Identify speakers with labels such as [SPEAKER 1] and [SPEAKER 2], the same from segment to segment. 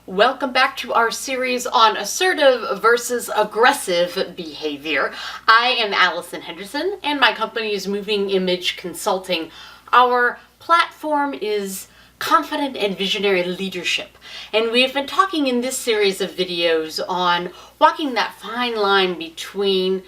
[SPEAKER 1] Welcome back to our series on assertive versus aggressive behavior. I am Alison Henderson and my company is Moving Image Consulting. Our platform is Confident and Visionary Leadership, and we've been talking in this series of videos on walking that fine line between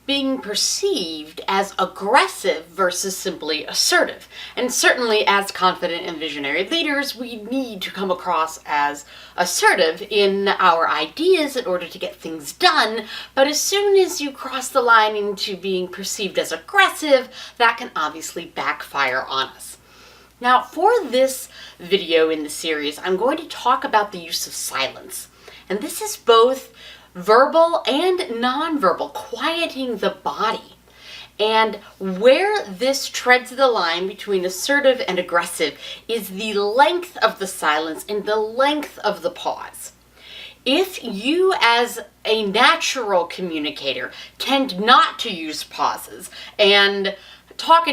[SPEAKER 1] being perceived as aggressive versus simply assertive. And certainly as confident and visionary leaders, we need to come across as assertive in our ideas in order to get things done. But as soon as you cross the line into being perceived as aggressive, that can obviously backfire on us. Now, for this video in the series, I'm going to talk about the use of silence. And this is both verbal and nonverbal, quieting the body. And where this treads the line between assertive and aggressive is the length of the silence and the length of the pause. If you, as a natural communicator, tend not to use pauses and talk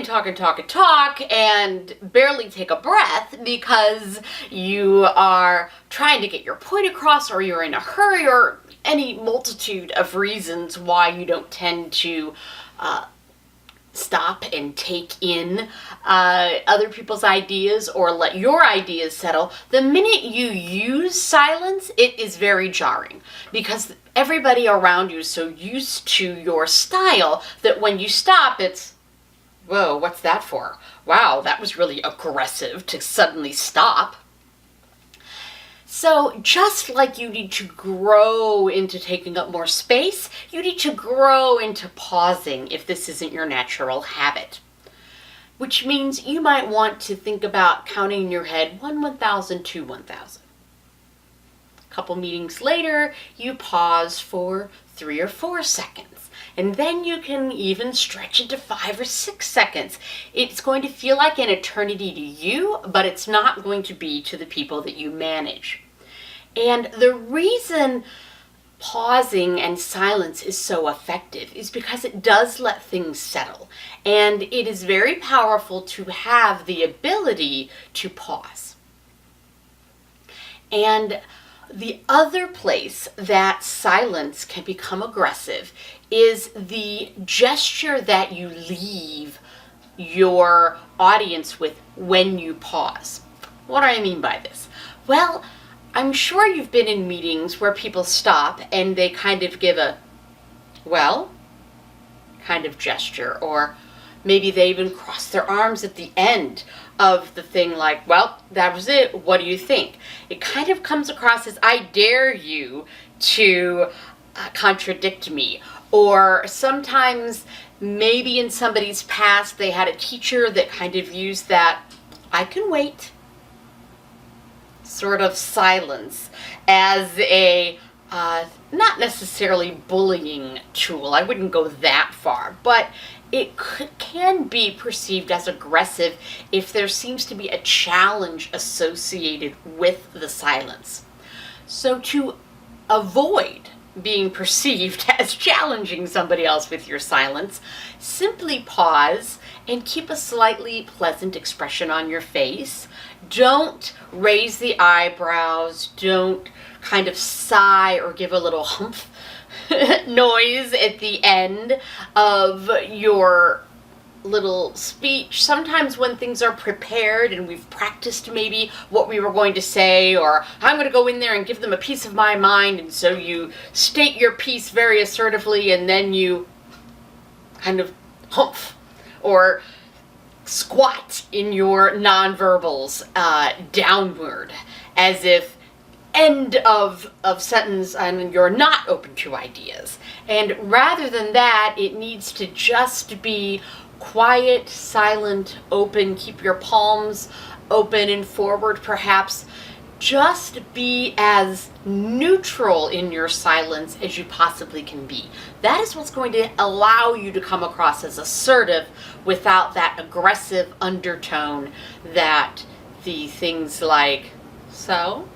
[SPEAKER 1] and barely take a breath because you are trying to get your point across, or you're in a hurry, or any multitude of reasons why you don't tend to stop and take in other people's ideas or let your ideas settle, the minute you use silence, it is very jarring because everybody around you is so used to your style that when you stop, it's, whoa, what's that for? Wow, that was really aggressive to suddenly stop. So just like you need to grow into taking up more space, you need to grow into pausing if this isn't your natural habit. Which means you might want to think about counting in your head 1,000 to 1,000. A couple meetings later, you pause for 3 or 4 seconds. And then you can even stretch it to 5 or 6 seconds. It's going to feel like an eternity to you, but it's not going to be to the people that you manage. And the reason pausing and silence is so effective is because it does let things settle. And it is very powerful to have the ability to pause. And the other place that silence can become aggressive is the gesture that you leave your audience with when you pause. What do I mean by this? Well, I'm sure you've been in meetings where people stop and they kind of give a, well, kind of gesture, or maybe they even cross their arms at the end of the thing like, well, that was it, what do you think? It kind of comes across as, I dare you to contradict me. Or sometimes maybe in somebody's past they had a teacher that kind of used that, I can wait, sort of silence as a not necessarily bullying tool. I wouldn't go that far, but it can be perceived as aggressive if there seems to be a challenge associated with the silence. So to avoid being perceived as challenging somebody else with your silence, simply pause and keep a slightly pleasant expression on your face. Don't raise the eyebrows. Don't kind of sigh or give a little humph noise at the end of your little speech. Sometimes when things are prepared and we've practiced maybe what we were going to say, or I'm going to go in there and give them a piece of my mind, and so you state your piece very assertively and then you kind of humph or squat in your nonverbals downward as if end of sentence and you're not open to ideas. And rather than that, it needs to just be quiet, silent, open. Keep your palms open and forward perhaps. Just be as neutral in your silence as you possibly can be. That is what's going to allow you to come across as assertive without that aggressive undertone that the things like, so,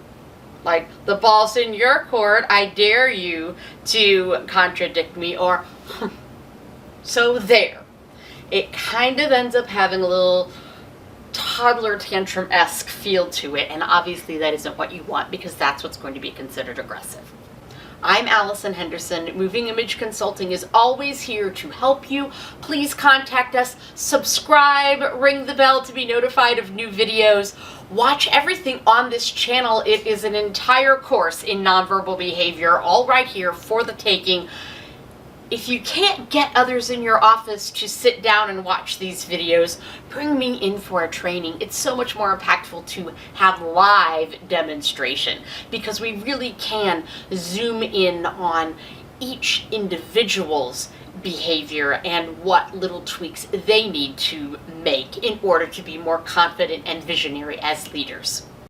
[SPEAKER 1] like the ball's in your court, I dare you to contradict me, or so there. It kind of ends up having a little toddler tantrum-esque feel to it, and obviously that isn't what you want, because that's what's going to be considered aggressive. I'm Alison Henderson. Moving Image Consulting is always here to help you. Please contact us, subscribe, ring the bell to be notified of new videos. Watch everything on this channel. It is an entire course in nonverbal behavior, all right here for the taking. If you can't get others in your office to sit down and watch these videos, bring me in for a training. It's so much more impactful to have live demonstration, because we really can zoom in on each individual's behavior and what little tweaks they need to make in order to be more confident and visionary as leaders.